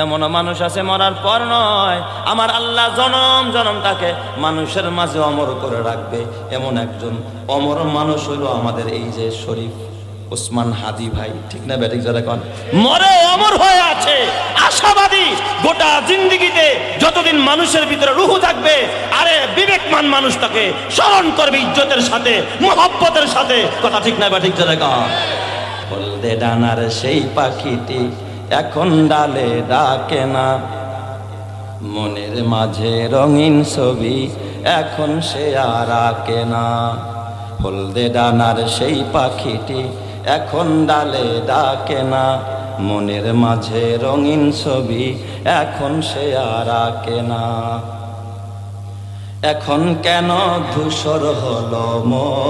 এমন মানুষ আছে মরার পর নয়, আমার আল্লাহ জনম জনম তাকে মানুষের মাঝে অমর করে রাখবে। এমন একজন অমর মানুষ হলো আমাদের এই যে শরীফ ওসমান হাদি ভাই, ঠিক না ব্যাটিক যারা কন, মরে অমর হয়ে আছে, আশাবাদী। গোটা জিন্দেগিতে যতদিন মানুষের ভিতরে রূহ থাকবে, আরে বিবেকমান মানুষ তাকে স্মরণ করবে ইজ্জতের সাথে, মহব্বতের সাথে। কথা ঠিক না ব্যাটিক যারা কন। হলদে ডানার সেই পাখিটি এখন ডালে ডাকে না, মনের মাঝে রঙিন ছবি এখন সে আর আঁকে না। হলদে ডানার সেই পাখিটি এখন ডালে ডাকে না, মনের মাঝে রঙিন ছবি এখন সে আর আঁকে না। এখন কেন ধূসর হলো মন,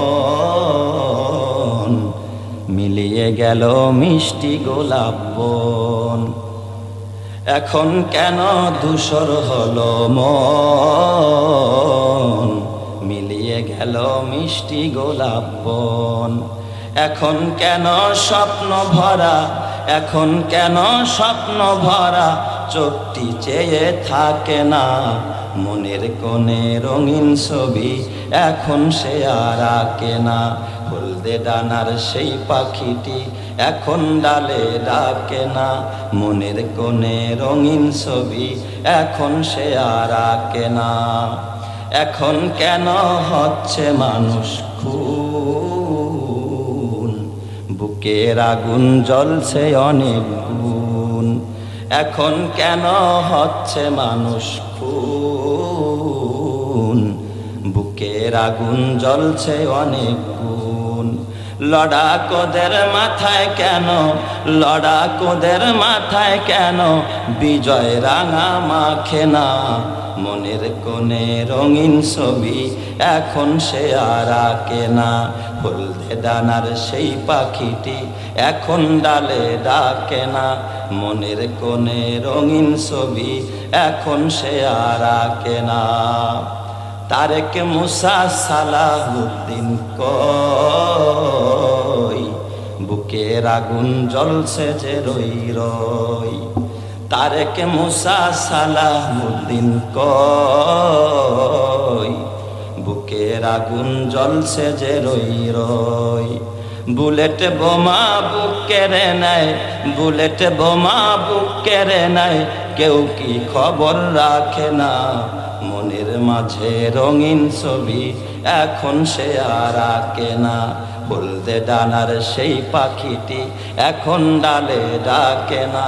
মিলিয়ে গেল মিষ্টি গোলাপ বন। এখন কেন ধূসর হলো মন, মিলিয়ে গেল মিষ্টি গোলাপ বন। এখন কেন স্বপ্ন ভরা, এখন কেন স্বপ্ন ভরা চোখটি চেয়ে থাকে না, মনের কোণে রঙিন ছবি এখন সে আর আঁকে না। হলদে ডানার সেই পাখিটি এখন ডালে ডাকে না, মনের কোণে রঙিন ছবি এখন সে আর আঁকে না। এখন কেন হচ্ছে মানুষ খুন, বুকের আগুন জ্বলছে অনেক গুণ। এখন কেন হচ্ছে মানুষ খুন, বুকের আগুন জ্বলছে অনেক গুণ। লড়াকোদের মাথায় কেন, লড়াকোদের মাথায় কেন বিজয় রাঙা মাখে না, মনের কোণে রঙিন ছবি এখন সে আর আঁকে না। হলদে ডানার সেই পাখিটি এখন ডালে ডাকে না, মনের কোণে রঙিন ছবি এখন সে আর আঁকে না। তারেক মুসা সালাহুদ্দিন কই, বুকের আগুন জ্বলছে যে রই রই। তারেক মুসা সালাহুদ্দিন কই, বুকের আগুন জ্বলছে যে রই রই। বুলেট বোমা বুক কেড়ে নেয়, বুলেট বোমা বুক কেড়ে নেয়, কেউ কি খবর রাখে না, মনের মাঝে রঙিন ছবি এখন সে আর আঁকে না। হলদে ডানার সেই পাখিটি এখন ডালে ডাকে না,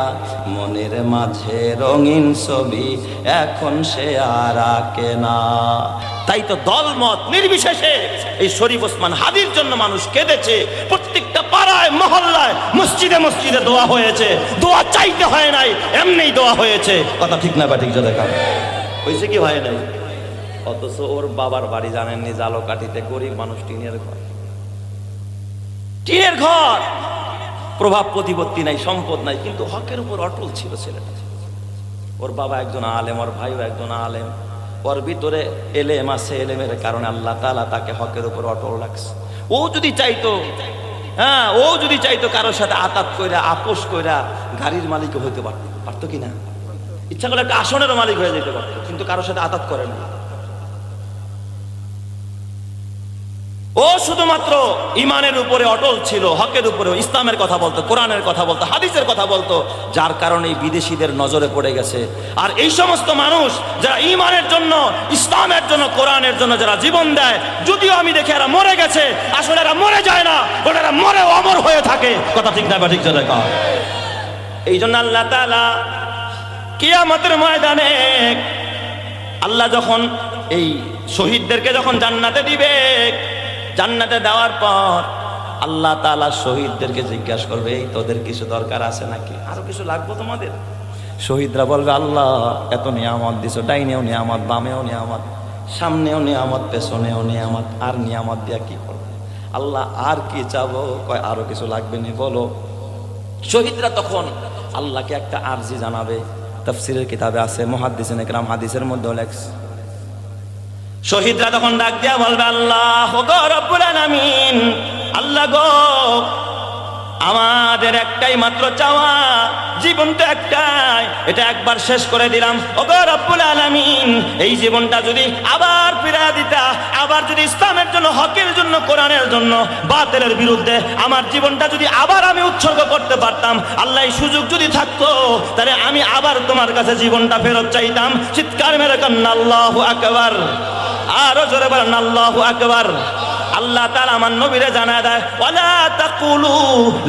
মনের মাঝে রঙিন ছবি এখন সে আর আঁকে না। তাই তো দলমত নির্বিশেষে এই শরীফ ওসমান হাদির জন্য মানুষ কেঁদেছে। প্রত্যেকটা পাড়ায় মহল্লায় মসজিদে মসজিদে দোয়া হয়েছে, দোয়া চাইতে হয় নাই, এমনিই দোয়া হয়েছে। কথা ঠিক না ব্যাটিক যে দেখা হয়েছে কি হয় নাই। অথচ ওর বাবার বাড়ি জানেননি জালকাঠিতে, গরিব মানুষ, টিনের ঘর, টিনের ঘর, প্রভাব প্রতিপত্তি নাই, সম্পদ নাই, কিন্তু হকের উপর অটল ছিল ছেলেটা। ওর বাবা একজন আলেম, ওর ভাইও একজন আলেম, ওর ভিতরে এলেম আছে, এলেমের কারণে আল্লাহ তাআলা তাকে হকের উপর অটল রাখছে। ও যদি চাইতো, হ্যাঁ, ও যদি চাইতো কারোর সাথে আতাত কইরা আপোষ কইরা গাড়ির মালিক হইতে পারতো কিনা, ইচ্ছা করলে একটা আসনেরও মালিক হয়ে যেতে পারতো, কিন্তু কারোর সাথে আতাত করে না। ও শুধুমাত্র ইমানের উপরে অটল ছিল, হকের উপরে, ইসলামের কথা বলতো, কোরআনের কথা বলতো, হাদিসের কথা বলতো, যার কারণে বিদেশিদের নজরে পড়ে গেছে। আর এই সমস্ত মানুষ যারা ইমানের জন্য, ইসলামের জন্য, কোরআনের জন্য যারা জীবন দেয়, যদিও আমি দেখি এরা মরে গেছে, আসলে এরা মরে যায় না, ওরা মরে অমর হয়ে থাকে। কথা ঠিক না বা ঠিক জায়গা। এই জন্য আল্লাহ তাআলা কিয়ামতের ময়দানে আল্লাহ যখন এই শহীদদেরকে যখন জান্নাতে দিবে, জান্নাতে দেওয়ার পর আল্লাহ তাআলা শহীদদেরকে জিজ্ঞাসা করবে, এই তোদের কিছু দরকার আছে নাকি, আরো কিছু লাগবে তোমাদের? শহীদরা বলবে, আল্লাহ এত নিয়ামত দিছো, ডাইনেও নিয়ামত, বামেও নিয়ামত, সামনেও নিয়ামত, পেছনেও নিয়ামত, আর নিয়ামত দিয়া কি করবে আল্লাহ, আর কি চাবো? কয় আরো কিছু লাগবে নি, বলো। শহীদরা তখন আল্লাহকে একটা আরজি জানাবে। তাফসীরের কিতাবে আছে, মুহাদ্দিসিনে কেরাম হাদিসের মধ্যে লেখছে, শহীদরা তখন ডাক দিয়া বলবে, আল্লাহ গো রব্বুল আলামিন, আল্লাহ গো আমাদের একটাই মাত্র চাওয়া, জীবনটা একটাই, এটা একবার শেষ করে দিলাম। ওগো রব্বুল আলামিন, এই জীবনটা যদি আবার ফিরা দিতা, আবার যদি ইসলামের জন্য, হকের জন্য, কোরআনের জন্য, বাতিলের বিরুদ্ধে আমার জীবনটা যদি আবার আমি উৎসর্গ করতে পারতাম, আল্লাহ এই সুযোগ যদি থাকতো, তাহলে আমি আবার তোমার কাছে জীবনটা ফেরত চাইতাম। চিৎকার মেরে কান্না আল্লাহু আকবার, আরো জোরে বলেন আল্লাহু আকবার। আল্লাহ তাআলা আমার নবীরে জানায় দেয়, ওয়ালা তাকুলু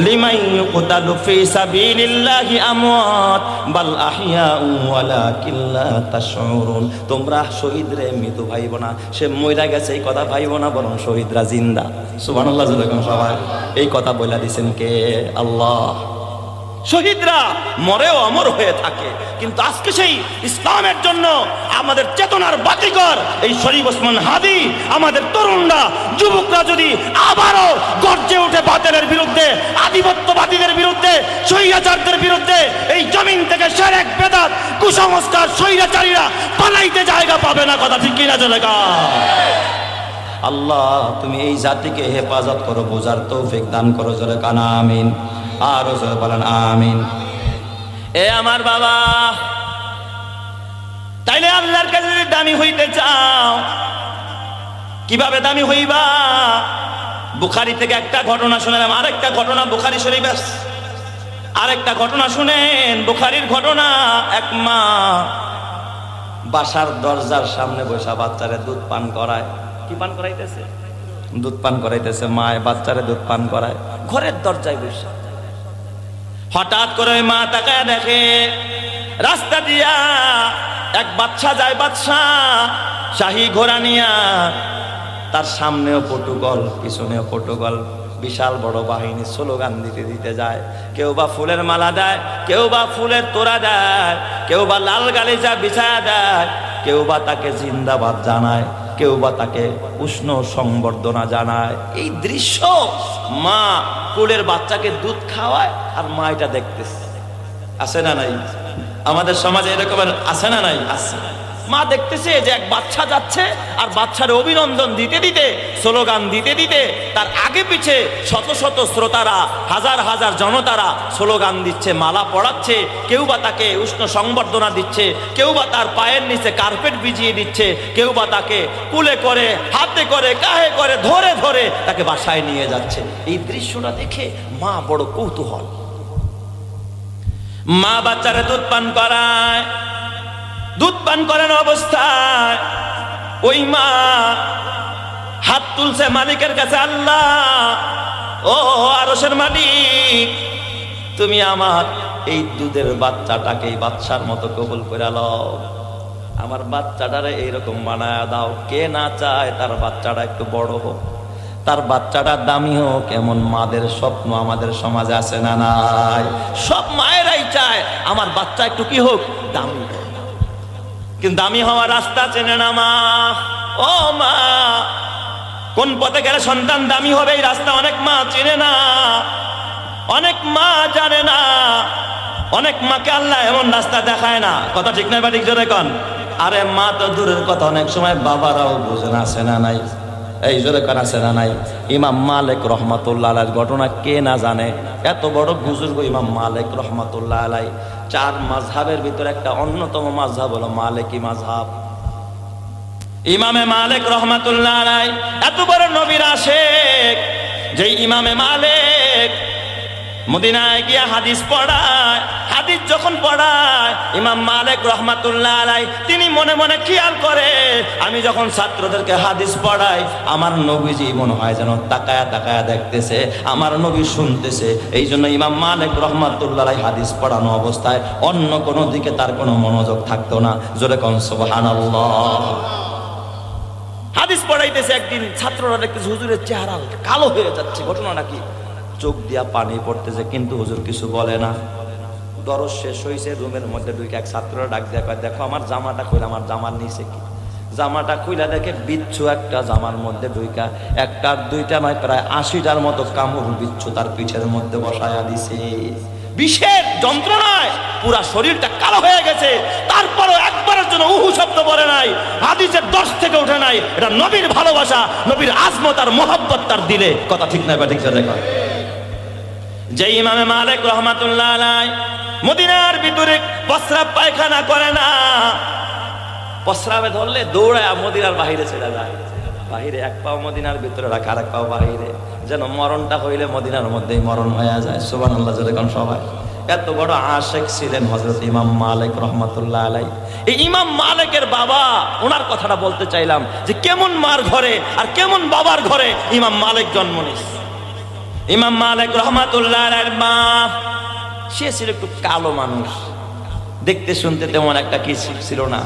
লিমান ইউকতালু ফি সাবিলিল্লাহি আমওয়াত বাল আহইয়াউ ওয়ালাকিন লা তাশউরুন। তোমরা শহীদরে মৃত ভাইব না, সে মইরা গেছে এই কথা ভাইব না, বরং শহীদরা জিন্দা। সুবহানাল্লাহ, সবাই এই কথা বলে দিয়েছেন কে? আল্লাহ। শহীদরা মরেও অমর হয়ে থাকে, কিন্তু আজকে সেই ইসলামের জন্য আমাদের চেতনার বাতিঘর এই শরীফ ওসমান হাদি, আমাদের তরুণরা, যুবকরা যদি আবারও গর্জে উঠে বাতিলের বিরুদ্ধে, আধিপত্যবাদীদের বিরুদ্ধে, স্বৈরাচারদের বিরুদ্ধে, এই জমিন থেকে শিরক, বেদাত, কুসংস্কার, স্বৈরাচারীরা পালাইতে জায়গা পাবে না। কথা ঠিক কিনা চলে গা? আল্লাহ তুমি এই জাতিকে হেফাজত করো, বোঝার তৌফিক দান করো, জোরে কানা আমিন। আরো জোরে বলেন আমিন। এ আমার বাবা, তাইলে আল্লাহর কাছে যদি দামি হইতে চাও, কিভাবে দামি হইবা? বুখারী থেকে একটা ঘটনা শুনলাম, আরেকটা ঘটনা বুখারী শরীফে, আরেকটা ঘটনা শুনেন, বুখারীর ঘটনা। এক মা বাসার দরজার সামনে বসা বাচ্চারে দুধ পান করায়। কি পান করাইতেছে? দুধ পান করাইতেছে। মায় বাচ্চারে দুধ পান করায় ঘরের দরজায় বসে। হঠাৎ করে মা তাকায় দেখে রাস্তা দিয়া এক বাচ্চা যায়, বাচ্চা শাহী ঘোড়া নিয়া, তার সামনেও পটুগল, পিছনেও পটুগল, বিশাল বড় বাহিনী স্লোগান দিতে দিতে যায়। কেউ বা ফুলের মালা দেয়, কেউ বা ফুলের তোড়া দেয়, কেউ বা লাল গালিচা বিছায়া দেয়, কেউ বা তাকে জিন্দাবাদ জানায়, কেউ বা তাকে উষ্ণ সংবর্ধনা জানায়। এই দৃশ্য, মা কোলের বাচ্চাকে দুধ খাওয়ায় আর মা এটা দেখতেছে। আছে না নাই? আমাদের সমাজে এরকম আছে না নাই? আছে। মা দেখতেছে যে এক বাচ্চা যাচ্ছে, আর বাচ্চার অভিনন্দন দিতে দিতে, স্লোগান দিতে দিতে তার আগে পিছে শত শত শ্রোতারা, হাজার হাজার জনতারা স্লোগান দিচ্ছে, মালা পড়াচ্ছে, কেউ বা তাকে উষ্ণ সংবর্ধনা দিচ্ছে, কেউ বা তার পায়ের নিচে কার্পেট বিছিয়ে দিচ্ছে, কেউ বা তাকে কুলে করে, হাতে করে, কাহে করে, ধরে ধরে তাকে বাসায় নিয়ে যাচ্ছে। এই দৃশ্যটা দেখে মা বড় কৌতূহল। মা বাচ্চারা দুধ পান করায়। দুধ পান করানো অবস্থায় ওই মা হাত তুলছে মালিকের কাছে, আল্লাহ, ও আরশের মালিক, তুমি আমার এই দুধের বাচ্চাটাকে এই বাচ্চার মতো কবুল করে লও, আমার বাচ্চাটারে এইরকম বানায় দাও। কে না চায় তার বাচ্চাটা একটু বড় হোক, তার বাচ্চাটা দামি হোক? এমন মাদের স্বপ্ন আমাদের সমাজে আছে না নাই? সব মায়েরাই চায় আমার বাচ্চা একটু কি হোক, দামি হোক। কিন্তু দামি হওয়ার রাস্তা চেনে না মা। ও মা, কোন পথে গেলে সন্তান দামি হবে এই রাস্তা অনেক মা চেনে না, অনেক মা জানে না। অনেক মাকে আল্লাহ এমন রাস্তা দেখায় না। কথা ঠিক না বা ঠিক জোরে কন? আরে মা তো দূরের কথা, অনেক সময় বাবারাও বোঝে না, আছে না নাই? এই জোরে কন, আছে না নাই? ইমাম মালিক রহমাতুল্লাহ আলাইহির ঘটনা কে না জানে? এত বড় বুজুর্গ ইমাম মালিক রহমাতুল্লাহ আলাইহি, চার মাযহাবের ভিতরে একটা অন্যতম মাযহাব হলো মালিকি মাযহাব। ইমামে মালিক রহমাতুল্লাহ আলাইহি এত বড় নবীর আশিক, যেই ইমামে মালিক মদিনায় গিয়া হাদিস পড়ায়। হাদিস যখন পড়ায় ইমাম মালিক রহমাতুল্লাহ আলাইহি তিনি মনে মনে খেয়াল করে, আমি যখন ছাত্রদেরকে হাদিস পড়াই, আমার নবীজি মনে হয় যেন তাকায়া তাকায়া দেখতেছে, আমার নবী শুনতেছে। এই জন্য ইমাম মালিক রহমাতুল্লাহ আলাইহি হাদিস পড়ানো অবস্থায় অন্য কোনো দিকে তার কোনো মনোযোগ থাকতো না। জোরে কোন সুবহানাল্লাহ। হাদিস পড়াইতেছে, একদিন ছাত্ররা দেখতেছে হুজুরের চেহারা কালো হয়ে যাচ্ছে। ঘটনাটা কি? চোখ দিয়া পানি পড়তেছে, কিন্তু হুজুর কিছু বলে না। দরজ শেষ হয়েছে, রুমের মধ্যে ঢুকে এক ছাত্ররা ডাক দেয়া কয়, দেখো আমার জামাটা কইলা, আমার জামার নিচে কি? জামাটা খুইলা দেখে বিচ্ছু একটা জামার মধ্যে ঢুকা, একটার দুইটা নয় প্রায় 80টার মতো কামড় বিচ্ছু তার পিঠের মধ্যে বসায়া দিছে। বিষের যন্ত্রণায় পুরা শরীরটা কালো হয়ে গেছে, তারপরও একবারের জন্য উহু শব্দ বলে নাই, হাদিসের 10 থেকে উঠে নাই। এটা নবীর ভালোবাসা, নবীর আজমত আর মোহাব্বত তার দিলে। কথা ঠিক না? ঠিক আছে। দেখো যে ইমামে মালিক রহমাতুল্লাহ আলাইহি মদিনার ভিতরে প্রস্রাব পায়খানা করে না, প্রস্রাবে ধরলে দৌড়ায় মদিনার বাহিরে ছেড়ে যায়, বাহিরে এক পাও মদিনার ভিতরে রাখা, আর এক পাও বাহিরে, যেন মরণটা হইলে মদিনার মধ্যেই মরণ হয়ে যায়। সুবহানাল্লাহ যেরকম সবাই। এত বড় আশেক ছিলেন হযরত ইমাম মালিক রহমাতুল্লাহ আলাইহি। এই ইমাম মালিকের বাবা, ওনার কথাটা বলতে চাইলাম যে কেমন মার ঘরে আর কেমন বাবার ঘরে ইমাম মালিক জন্ম নিয়েছে। ইমাম মালিক রহমাতুল্লাহ আলাইহির মা, সে ছিল একটু কালো মানুষ, দেখতে শুনতে তেমন একটা কি ছিল না,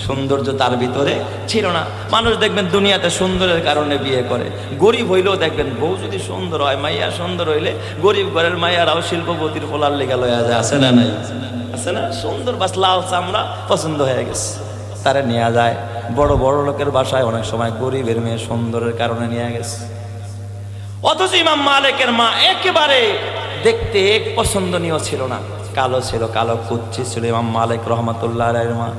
সৌন্দর্য তার ভিতরে ছিল না। মানুষ দেখবেন দুনিয়াতে সুন্দরের কারণে বিয়ে করে, গরিব হইলেও দেখবেন বউ যদি সুন্দর হয়, মাইয়া সুন্দর হইলে গরিব ঘরের মাইয়ারাও শিল্পপতির ফলার লেগে লয়া যায়, আছে না নাই? আছে না? সুন্দর বাস লাল চামড়া পছন্দ হয়ে গেছে, তারে নেওয়া যায়। বড় বড় লোকের বাসায় অনেক সময় গরিবের মেয়ে সুন্দরের কারণে নিয়ে গেছে। অথচ ইমাম মালিকের মা একেবারে দেখতে পছন্দনীয় ছিল না, কালো ছিল, কালো কুচ্ছি ছিল ইমাম মালিক রহমাতুল্লাহ আলাইহির মা।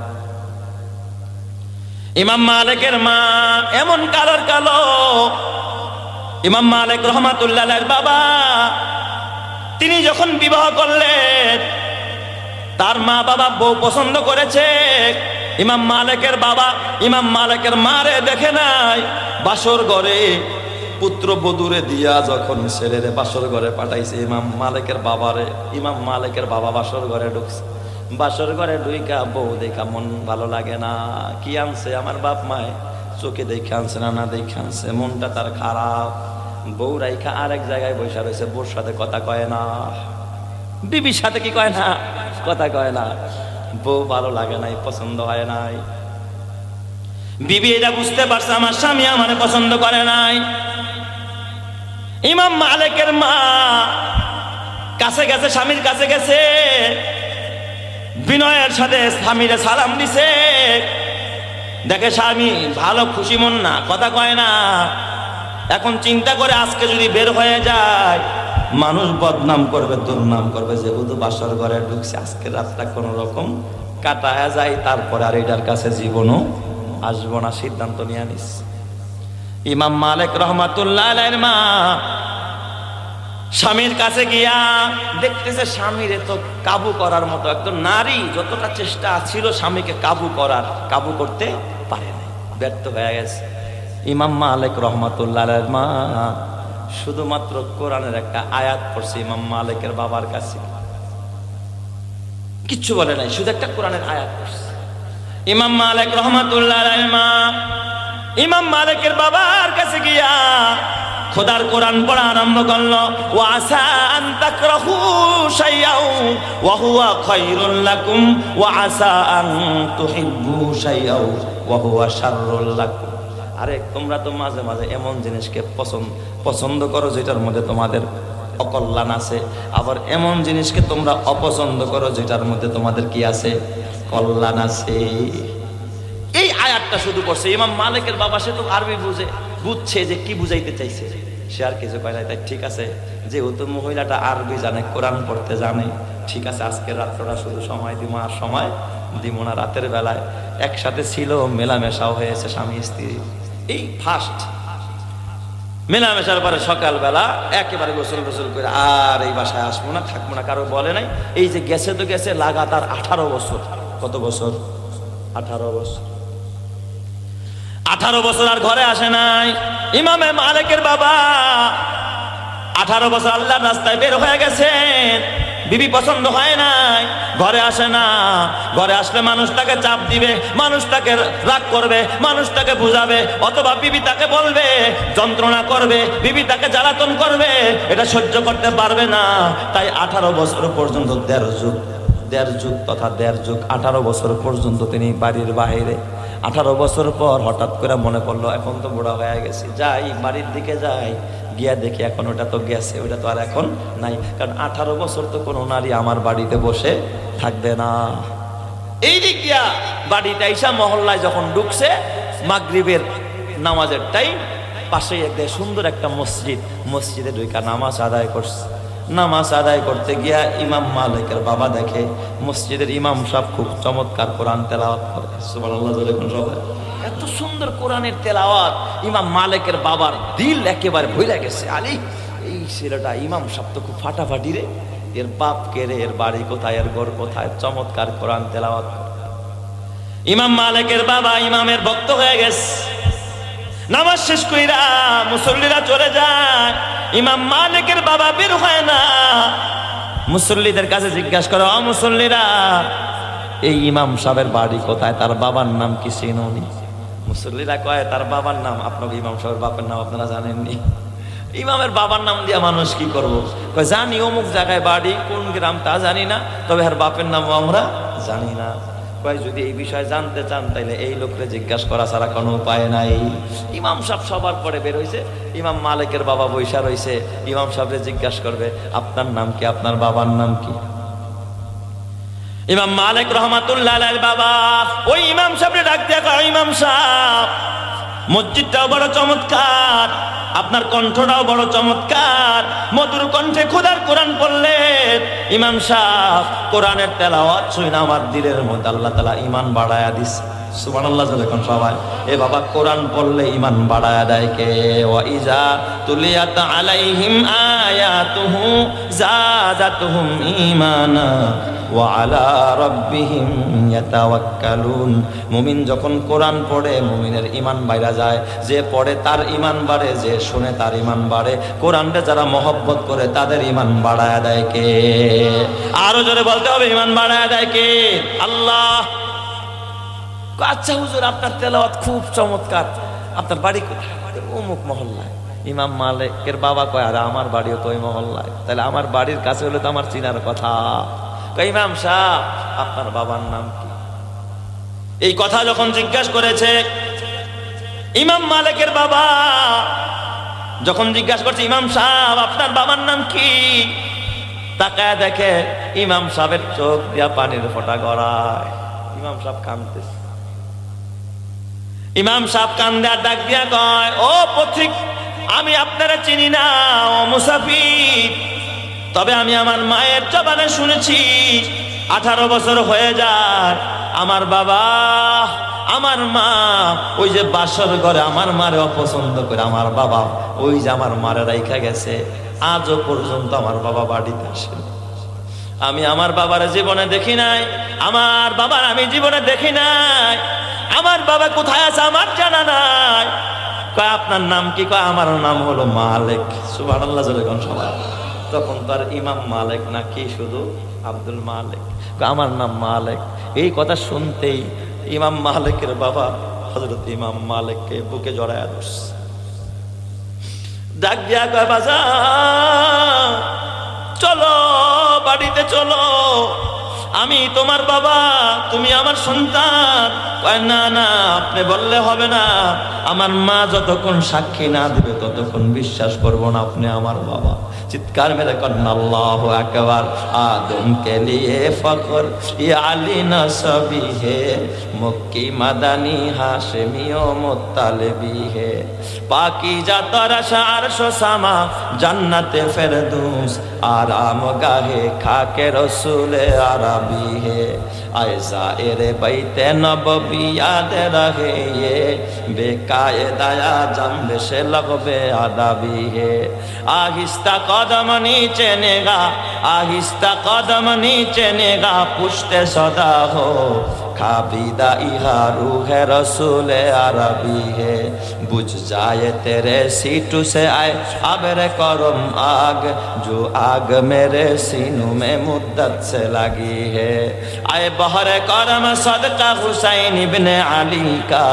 ইমাম মালিকের মা এমন কালোর কালো, ইমাম মালিক রহমাতুল্লাহ আলাইহির বাবা তিনি যখন বিবাহ করলেন, তার মা বাবা বউ পছন্দ করেছে। ইমাম মালিকের বাবা ইমাম মালিকের মারে দেখে নাই, বাসর ঘরে পুত্র বধূরে দিয়া যখন ছেলেরে বাসর ঘরে পাঠাইছে ইমাম মালিকের বাবারে, ইমাম মালিকের বাবা বাসর ঘরে ঢুকছে। বাসর ঘরে ঢুইকা বউ দেখা মন ভালো লাগে না, কি আনছে আমার বাপ মায়, চোখে দেখে আনছে না না দেখে আনছে, মনটা তার খারাপ। বউ রাইখা আরেক জায়গায় বসে রয়েছে, বউর সাথে কথা কয় না, বিবির সাথে কি কয় না, কথা কয় না। বউ ভালো লাগে নাই, পছন্দ হয় নাই। বিবি এটা বুঝতে পারছে আমার স্বামী আমারে পছন্দ করে নাই। ইমাম মালিকের মা কাছে গেছে, স্বামীর কাছে গেছে, বিনয়ের সাথে স্বামীরে সালাম দিছে। দেখে স্বামী ভালো খুশি মন না, কথা কয় না। এখন চিন্তা করে আজকে যদি বের হয়ে যায় মানুষ বদনাম করবে, দুর্নাম করবে, যেহেতু বাসর ঘরে ঢুকছে আজকে রাতটা কোন রকম কাটায় যায়, তারপরে আর এটার কাছে জীবনও আসবো না, সিদ্ধান্ত নিয়ে নিস। ইমাম মালিক রহমাতুল্লাহ আলাইহির মা স্বামীর কাছে গিয়া দেখতেছে স্বামীরে তো কাবু করার মতো, একজন নারী যতটা চেষ্টা ছিল স্বামীকে কাবু করার, কাবু করতে পারে না, ব্যর্থ হয়ে গেছে। ইমাম মালিক রহমাতুল্লাহ আলাইহির মা শুধুমাত্র কোরআনের একটা আয়াত পড়ছে ইমাম মালিকের বাবার কাছে, কিচ্ছু বলে নাই, শুধু একটা কোরআনের আয়াত পড়ছে। ইমাম মালিক রহমাতুল্লাহ আলাইহির মা ইমাম মালিকের বাবার কাছে গিয়া খোদার কোরআন পড়া আরম্ভ করলো। ওয়া আসা আন তাকরাহু শাইআও ওয়া হুয়া খায়রুল লাকুম ওয়া আসা আন তুহিব্বু শাইআও ওয়া হুয়া শাররুল লাকুম। আরে তোমরা তো মাঝে মাঝে এমন জিনিসকে পছন্দ করো যেটার মধ্যে তোমাদের অকল্যাণ আছে, আবার এমন জিনিসকে তোমরা অপছন্দ করো যেটার মধ্যে তোমাদের কি আছে, কল্যাণ আছে। এই আয়াতটা শুধু করছে ইমাম মালিকের বাবা, সে তো আরবি বুঝছে যে কি বুঝাইতে চাইছে, সে আর কিছু কয় না। তাই ঠিক আছে, যেহেতু মহিলাটা আরবি জানে, কোরআন পড়তে জানে, ঠিক আছে আজকের রাত্রটা শুধু সময় দিব, আর সময় দিব না। রাতের বেলায় একসাথে ছিল, মেলামেশাও হয়েছে স্বামী স্ত্রী, এই ফার্স্ট মেলামেশার পরে সকালবেলা একেবারে গোসল করে আর এই বাসায় আসবো না, থাকবো না, কারো বলে নাই। এই যে গেছে তো গেছে লাগাতার 18 বছর। কত বছর? 18 বছর। 18 বছর আর ঘরে আসে নাই ইমামে মালিকের বাবা। 18 বছর আল্লাহর রাস্তায় বের হয়ে গেছেন, বিবি পছন্দ হয় নাই, ঘরে আসে না। ঘরে আসলে মানুষ তাকে চাপ দিবে, মানুষ তাকে রাগ করবে, মানুষ তাকে বুঝাবে, অথবা বিবি তাকে বলবে, যন্ত্রণা করবে, বিবি তাকে জ্বালাতন করবে, এটা সহ্য করতে পারবে না। তাই 18 বছর পর্যন্ত দেড় যুগ 18 বছর পর্যন্ত তিনি বাড়ির বাইরে। 18 বছর পর হঠাৎ করে মনে পড়লো এখন তো বুড়া হয়ে গেছি, যাই বাড়ির দিকে যাই, গিয়া দেখি এখন ওটা তো গেছে, ওটা তো আর এখন নাই। কারণ 18 বছর তো কোনো নারী আমার বাড়িতে বসে থাকবে না। এই দিক গিয়া বাড়িতে আইসা মহল্লায় যখন ঢুকছে, মাগরিবের নামাজের টাইম, পাশেই একদম সুন্দর একটা মসজিদে ঢুকা নামাজ আদায় করছে। নামাজ আদায় করতে গিয়া ইমাম মালিকের বাবা দেখে মসজিদের ইমাম সাহেব খুব চমৎকার কোরআন তেলাওয়াত করে। সুবহানাল্লাহ, সবাই এত সুন্দর কোরআনের তেলাওয়াত। ইমাম মালিকের বাবার দিল একেবারে ভইলা গেছে, আলী এই ছেলেটা ইমাম সাহেব তো খুব ফাটাফাটি রে, এর বাপ কে রে, এর বাড়ি কোথায়, এর ঘর কোথায়, চমৎকার কোরআন তেলাওয়াত। ইমাম মালিকের বাবা ইমামের ভক্ত হয়ে গেছে। নামাজ শেষ কইরা মুসল্লিরা চলে যায়, ইমাম মালিকের বাবা বের হয় না। মুসল্লিদের কাছে জিজ্ঞাসা করে, ও মুসল্লিরা, এই ইমাম সাহেবের বাড়ি কোথায়, তার বাবার নাম কি চিনোনি? মুসল্লিরা কয়, তার বাবার নাম, আপনাকে ইমাম সাহেবের বাপের নাম আপনারা জানেননি? ইমামের বাবার নাম দিয়া মানুষ কি করবো? কয়, জানি অমুক জায়গায় বাড়ি, কোন গ্রাম তা জানি না, তবে আর বাপের নাম আমরা জানি না। কয়, যদি এই বিষয়ে জানতে চান তাইলে এই লোককে জিজ্ঞাসা করা ছাড়া কোনো উপায় নাই। ইমাম সাহেব সবার পরে বের হইছে, ইমাম মালিকের বাবা বৈশা রইছে, ইমাম সাহেবরে জিজ্ঞাসা করবে, আপনার নাম কি, আপনার বাবার নাম কি? ইমাম মালিক রহমাতুল্লাহ আলাইহির বাবা ওই ইমাম সাহেবরে ডাক দিয়া কয়, ইমাম সাহেব, মসজিদটাও বড় চমৎকার, আপনার কণ্ঠটাও বড় চমৎকার, মধুর কণ্ঠে খোদার কোরআন পড়লেন। ইমাম সাহেব, কোরআনের তেলাওয়াত শুনে আমার দিলের মধ্যে আল্লাহ তাআলা ঈমান বাড়ায়া দিছে। সুবহানাল্লাহ যখন সবাই, এ বাবা, কোরআন পড়লে ঈমান বাড়ায়া দেয় কে? ওয়া ইজা তুলিয়াত আলাইহিম আয়াতুহু যাদাতুহুম ঈমানা ওয়া আলা রাব্বিহিম ইয়াতাওয়াক্কালুন। মুমিন যখন কোরআন পড়ে মুমিনের ঈমান বাইরা যায়। যে পড়ে তার ঈমান বাড়ে, যে শুনে তার ঈমান বাড়ে। কোরআনকে যারা মহব্বত করে তাদের ঈমান বাড়ায়া দেয় কে? আরো জোরে বলতে হবে, ঈমান বাড়ায়া দেয় কে? আল্লাহ। আচ্ছা হুজুর, আপনার তেলাওয়াত খুব চমৎকার, আপনার বাড়ি কোথায়? অমুক মহল্লায়। ইমাম মালিকের বাবা কয়, আরে আমার বাড়িও তো ওই মহল্লায়, তাহলে আমার বাড়ির কাছে হলে তো আমার চিনার কথা। কয়, ইমাম সাহেব, আপনার বাবার নাম কি? এই কথা যখন জিজ্ঞাসা করেছে ইমাম মালিকের বাবা, যখন জিজ্ঞাসা করছে, ইমাম সাহেব, আপনার বাবার নাম কি? তাকায় দেখে ইমাম সাহেবের চোখ দিয়া পানির ফোঁটা গড়ায়। ইমাম সাহেব কাঁদতেছে। ইমাম সাহেব কান্দে আর ডাক দিয়া কয়, ও পথিক, আমি আপনারা চিনি না, ও মুসাফির, তবে আমি আমার মায়ের জবানে শুনেছি 18 বছর হয়ে যায় আমার বাবা, আমার মা ওই যে বাসর ঘরে আমার মারে অপছন্দ করে আমার বাবা ওই যে আমার মারে রাইখা গেছে। আজও পর্যন্ত আমার বাবা বাড়িতে আসে। আমি আমার বাবার জীবনে দেখি নাই, আমার বাবার আমি জীবনে দেখি নাই। আমার বাবা কোথায় আছে আমার জানা নাই। কয়, আপনার নাম কি? কয়, আমার নাম হলো মালিক। সুবহানাল্লাহ যখন সবাই, তখন তার ইমাম মালিক নাকি শুধু আব্দুল মালিক? আমার নাম মালিক। এই কথা শুনতেই ইমাম মালিকের বাবা হযরত ইমাম মালিককে বুকে জড়ায়া ধরছে, ডাক দিয়া কয়, বাজান চলো, বাড়িতে চলো, আমি তোমার বাবা, তুমি আমার সন্তান। কয়, না না, আপনি বললে হবে না, আমার মা যতক্ষণ সাক্ষী না দিবে ততক্ষণ বিশ্বাস করবো না আপনি আমার বাবা। চিৎকার মেরে কন্যা আল্লাহু আকবার। আদম কে লিয়ে ফখর ইয়া আলী নসবি হে, মক্কি মাদানী হাশমি ও মুত্তালিবি হে, পাকিজা তরাশা আরশ সামা জান্নাতে ফেরদৌস, আরাম গাহে খাকে রসুলে আরবি হে, আয়ে জায়েরে বাইতে নববী याद रहे ये बेकायदाया जम्बे से लगबे आदाबी है। आहिस्ता कदम नीचे नेगा, आहिस्ता कदम नीचे नेगा, पुश्ते सदा हो खाबीदा इहा रूह रसूल अरबी है। बुझ जाए तेरे सीटू से आए अबरे करम आग, जो आग मेरे सीनों में मुद्दत से लगी है। आए बहरे करम सदका हुसैन इब्ने अली का,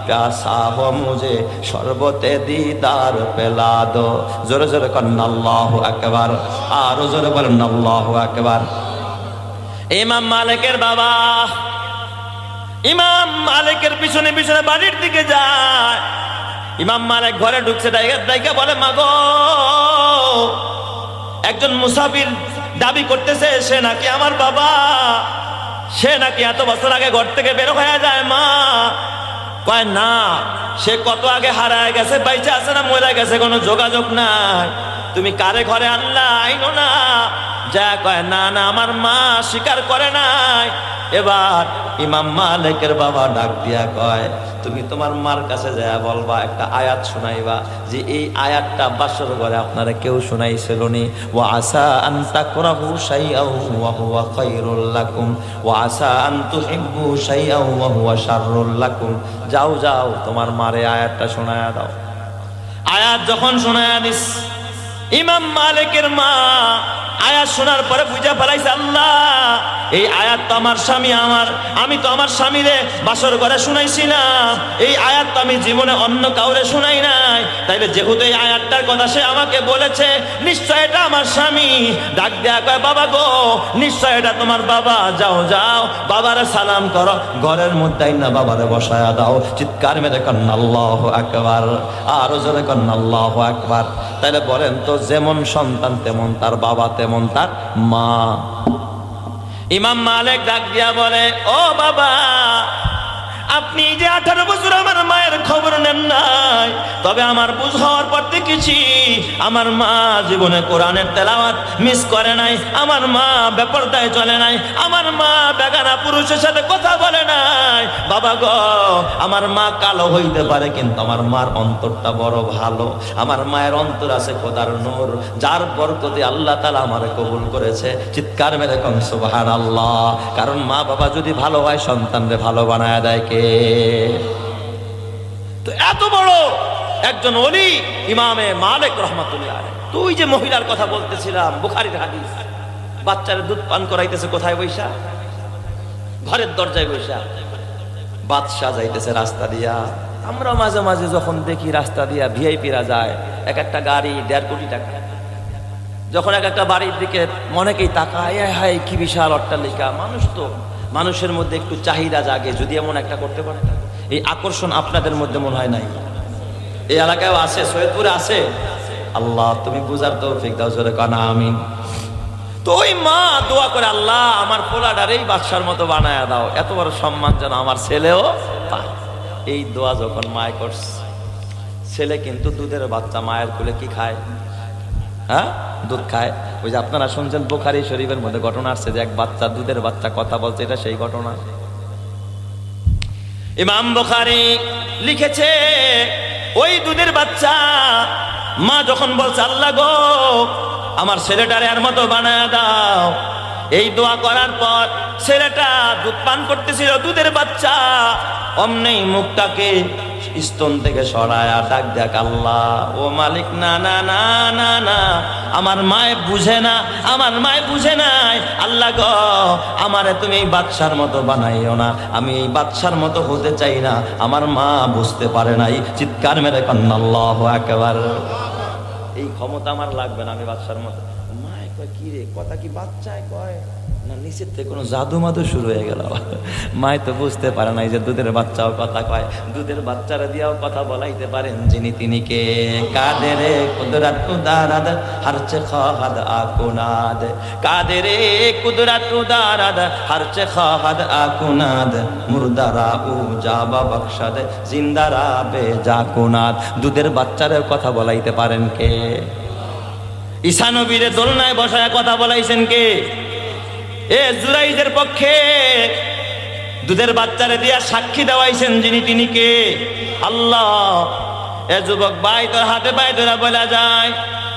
प्यासा हो मुझे शरबते दीदार पिला दो। जोर जोर करना अल्लाहु अकबर, आरो जोर बोलना अल्लाहु अकबर। इमाम मालिकेर बाबा ইমাম মালিকের পিছনে পিছনে বাড়ির দিকে যায়। ইমাম মালিক ঘরে ঢুকছে, ডাইকা বলে, মাগো, একজন মুসাফির দাবি করতেছে সে নাকি আমার বাবা, সে নাকি এত বছর আগে ঘর থেকে বের হয়ে যায়। মা কয়, না, সে কত আগে হারায় গেছে, বাইচে আছে না মরে গেছে কোনো যোগাযোগ নাই। তুমি কারে ঘরে আনলা? আইনো না। যা কয়, না না, আমার মা স্বীকার করে নাই, এবার ইমাম মালিকের বাবা ডাক দিয়া কয়, তুমি তোমার মার কাছে যায় বলবা, একটা আয়াত শোনাইবা, যে এই আয়াতটা বাসর ঘরে আপনারা কেউ শোনাইছিল নি, ওয়া আসা আন তাকরাহু শাইআন ওয়া হুয়া খায়রুল লাকুম ওয়া আসা আন তুহিব্বু শাইআন ওয়া হুয়া শাররুল লাকুম। যাও যাও তোমার মারে আয়াতটা শোনায়া দাও। আয়াত যখন শোনায়া দিস, ইমাম মালিকের মা আয়াত শোনার পরে বুঝা ফেলাইছে, আল্লাহ এই আয়াত তো আমার স্বামী, আমি তো আমার স্বামীরে বাসর ঘরে শুনাইছিলাম, এই আয়াত তো আমি জীবনে অন্য কাউরে শুনাই নাই, তাইলে যেহেতু এই আয়াতটার কথা সে আমাকে বলেছে, নিশ্চয় এটা আমার স্বামী। ডাক দেয়া কয়, বাবা গো, নিশ্চয় এটা তোমার বাবা, যাও যাও বাবারে সালাম করো, ঘরের মধ্যে না বাবারে বসায়া দাও। চিৎকার মেরে কন্যা আল্লাহু আকবার, আরো জোরে কন্যা আল্লাহু আকবার। তাইলে বলেন তো, যেমন সন্তান তেমন তার বাবা, তেমন তার মা। ইমাম মালিক ডাক দিয়া বলে, ও বাবা, আপনি যে 18 বছর আমার মায়ের খবর নেন নাই, তবে আমার বুঝ হওয়ার পর দেখেছি আমার মা জীবনে কোরআনের তেলাওয়াত মিস করে নাই, আমার মা বেপরদায় চলে নাই, আমার মা বেগানা পুরুষের সাথে কথা বলে নাই। বাবা গো, আমার মা কালো হইতে পারে, কিন্তু আমার মার অন্তরটা বড় ভালো, আমার মায়ের অন্তর আছে খোদার নূর, যার বরকতে আল্লাহ তাআলা আমারে কবুল করেছে। চিৎকার মেরে কোন সুবহানাল্লাহ। কারণ মা বাবা যদি ভালো হয়, সন্তানরে ভালো বানায় দেয় কে? তো এত বড় একজন ওলি ইমামে মালিক রাহমাতুল্লাহ আলাইহি। তুই যে মহিলার কথা বলতেছিলাম, বুখারীর হাদিস, বাচ্চারে দুধ পান করাইতেছে কোথায় বৈশা? ঘরের দরজায় বৈশা। বাদশা যাইতেছে রাস্তা দিয়া। আমরা মাঝে মাঝে যখন দেখি রাস্তা দিয়া ভিআইপিরা যায়, এক একটা গাড়ি 1.5 কোটি টাকা, যখন এক একটা বাড়ির দিকে অনেকেই তাকায়, হায় কি বিশাল অট্টালিকা। মানুষ তো, মানুষের মধ্যে একটু চাহিদা জাগে, যদি এমন একটা করতে পারতাম। এই আকর্ষণ আপনাদের মধ্যে মনে হয় নাই? এই এলাকায় আছে, সৈয়দপুরে আছে। আল্লাহ তুমি বুঝার তৌফিক দাও, জোরে কানা আমিন। তো ওই মা দোয়া করে, আল্লাহ আমার পোলাটারেই বাদশার মতো বানায়া দাও, এত বড় সম্মান যেন আমার ছেলেও পায়। এই দোয়া যখন মায় করছে, ছেলে কিন্তু দুধের বাচ্চা, মায়ের কোলে কি খায়? হ্যাঁ, দুধ খায়। ওই যে আপনারা শুনছেন বুখারী শরীফের মধ্যে ঘটনা আসছে যে এক বাচ্চা, দুধের বাচ্চা কথা বলছে, এটা সেই ঘটনা। ইমাম বুখারী লিখেছে, ওই দুধের বাচ্চা মা যখন বলছে, আল্লাহ গো আমার ছেলেটারে আর মতো বানায় দাও, এই দোয়া করার পর ছেলেটা দুধ পান করতেছিল, দুধের বাচ্চা অমনেই মুখটাকে স্তন থেকে সরায়া ডাক দেখ, আল্লাহ ও মালিক, না না না না না, আমার মায়ে বুঝে না, আমার মায়ে বুঝে নাই, আল্লাহ গো আমারে তুমি এই বাদশার মতো বানাইও না, আমি এই বাদশার মতো হতে চাই না, আমার মা বুঝতে পারে নাই। চিৎকার মেরে কন্যা আল্লাহু আকবার। এই ক্ষমতা আমার লাগবে না, আমি বাদশার মতো। মায়ে কয়, কি রে, কথা কি বাচ্চায় কয় না নিচের থেকে কোনো জাদু মাদু শুরু হয়ে গেল? মায় তো বুঝতে পারে নাই যে দুধের বাচ্চাও কথা কয়, দুধের বাচ্চারা দিয়েও কথা বলাইতে পারেন যিনি, তিনি কে? কাদেরে কুদরত দারাদ হরচে খাহাদ আকুনাদ, কাদেরে কুদরত দারাদ হরচে খাহাদ আকুনাদ, মুর্দারা উ জাবা বখশাদ জিন্দারা বে জাকুনাদ। দুধের বাচ্চারে কথা বলাইতে পারেন কে? ঈসা নবীরে দোলনায় বসায় কথা বলাইছেন কে? এ জুরাইদের পক্ষে দুধের বাচ্চারে দিয়া সাক্ষী দেওয়াইছেন যিনি, তিনি কে? আল্লাহ। এ যুবক ভাই, তোর হাতে পায়ে ধরা বলা যায়,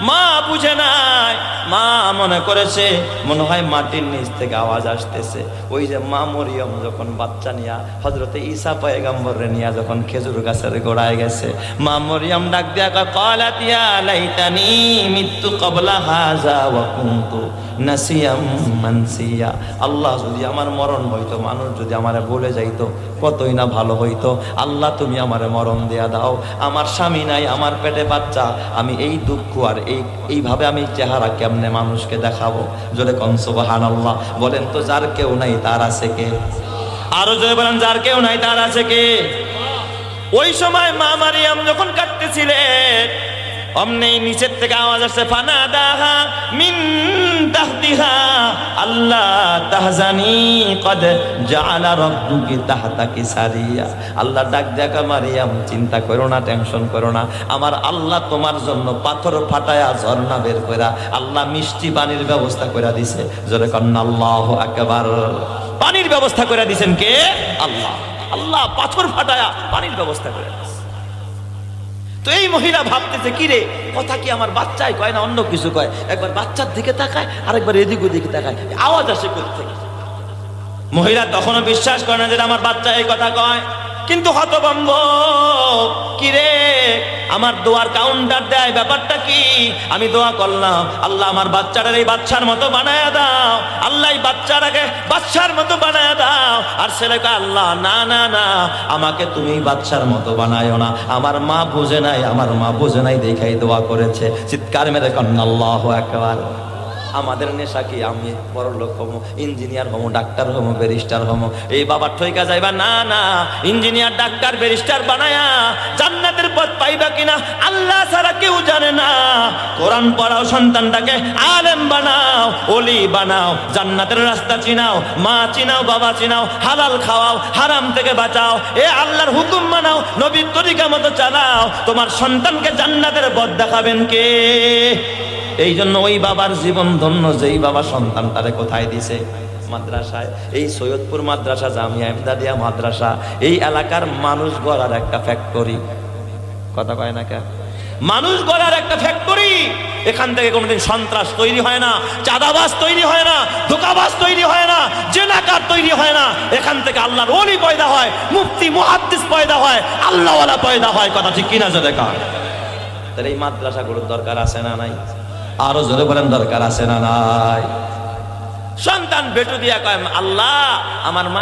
মা বুঝে নাই, মা মনে করেছে মনে হয় মাটির নিচ থেকে আওয়াজ আসতেছে। ওই যে মা মরিয়ম যখন বাচ্চা নিয়া হযরতে ঈসা পয়গম্বরে নিয়া যখন খেজুর গাছের গোড়ায় গেছে, মা মরিয়ম ডাক দিয়া কয়, ক্বালাত ইয়া লাইতানি মিতু ক্বাবলা হাযা ওয়া কুনতু নাসিয়াম মানসিয়া। আল্লাহ যদি আমার মরণ হইতো, মানুষ যদি আমারে বলে যাইতো, কতই না ভালো হইতো। আল্লাহ তুমি আমারে মরণ দেয়া দাও, আমার স্বামী নাই, আমার পেটে বাচ্চা, আমি এই দুঃখ আর এইভাবে আমি চেহারা কেমনে মানুষকে দেখাবো? জোরে কোন সুবহানাল্লাহ। বলেন তো, যার কেউ নাই তার আছে কে? আরো জোরে বলেন, যার কেউ নাই তার আছে কে? ওই সময় মা মারিয়াম যখন কাঁদতেছিলেন, অমনি নিচের থেকে আওয়াজ আসছে, ফানাদাহা মিন তাহতিহা আল্লাহ তাহজানি কদ জাআলা রাব্বুকি তাহতাকি সারিয়া। আল্লাহ ডাক দেখা, মারিয়াম চিন্তা করো না, টেনশন করো না, আমার আল্লাহ তোমার জন্য পাথর ফাটায়া ঝর্ণা বের কইরা আল্লাহ মিষ্টি পানির ব্যবস্থা কইরা দিছে। জোরে কন্না আল্লাহু আকবার। পানির ব্যবস্থা করে দিয়েছেন কে? আল্লাহ। আল্লাহ পাথর ফাটায়া পানির ব্যবস্থা করে দিয়েছে। তো এই মহিলা ভাবতেছে, কি রে, কথা কি আমার বাচ্চাই কয় না অন্য কিছু কয়? একবার বাচ্চার দিকে তাকায়, আরেকবার এদিক ওদিকে তাকায়, আওয়াজ আসে কোত্থেকে? মহিলা তখনও বিশ্বাস করে না যে আমার বাচ্চা এই কথা কয়। কিন্তু হতভম্ব, কি রে, আমার দোয়ার কাউন্টার দেয়, ব্যাপারটা কি? আমি দোয়া করলাম, আল্লাহ আমার বাচ্চাটার এই বাচ্চার মতো বানায়া দাও, আল্লাহ এই বাচ্চাটাকে বাচ্চার মতো বানায়া দাও। আর ছেলেকে, আল্লাহ না না না, আমাকে তুমি বাচ্চার মতো বানায়ো না, আমার মা বুঝে নাই, আমার মা বুঝে নাই দেখাই দোয়া করেছে। চিৎকার মেরে কন্না আল্লাহু আকবার। আমাদের নেশা কি? আমি বড় লোক হমো, ইঞ্জিনিয়ার হমো, ডাক্তার হমো, ব্যারিস্টার হমো। এই বাবার ঠইকা যাইবা না না, ইঞ্জিনিয়ার ডাক্তার ব্যারিস্টার বানায়া জান্নাতের পথ পাইবা কিনা আল্লাহ ছাড়া কেউ জানে না। কোরআন পড়াও, সন্তানটাকে আলেম বানাও, ওলি বানাও, জান্নাতের রাস্তা চিনাও, মা চিনাও, বাবা চিনাও, হালাল খাওয়াও, হারাম থেকে বাঁচাও, এ আল্লাহর হুকুম মানাও, নবীর তরিকা মতো চালাও। তোমার সন্তানকে জান্নাতের পথ দেখাবেন কে? এই জন্য ওই বাবার জীবন ধন্য, যেই বাবা সন্তান তারে কোথায় দিছে? মাদ্রাসায়। এই সৈয়দপুর মাদ্রাসা, জামিয়া ইমদাদিয়া মাদ্রাসা এই এলাকার মানুষ গড়ার একটা ফ্যাক্টরি। কথা কয় না কে? মানুষ গড়ার একটা ফ্যাক্টরি। এখান থেকে কোনোদিন সন্ত্রাস তৈরি হয় না, চাঁদাবাজ তৈরি হয় না, ধোঁকাবাজ তৈরি হয় না, জেনাকার তৈরি হয় না। এখান থেকে আল্লাহর ওলি পয়দা হয়, মুফতি মুহাদ্দিস পয়দা হয়, আল্লাহওয়ালা পয়দা হয়। কথা ঠিক কিনা? যে দেখা, তাহলে এই মাদ্রাসাগুলোর দরকার আছে না নাই? আরো জোরে বলেন, দরকার আছে না নাই? সন্তান বেটু দিয়া কয়, আল্লাহ আমার মা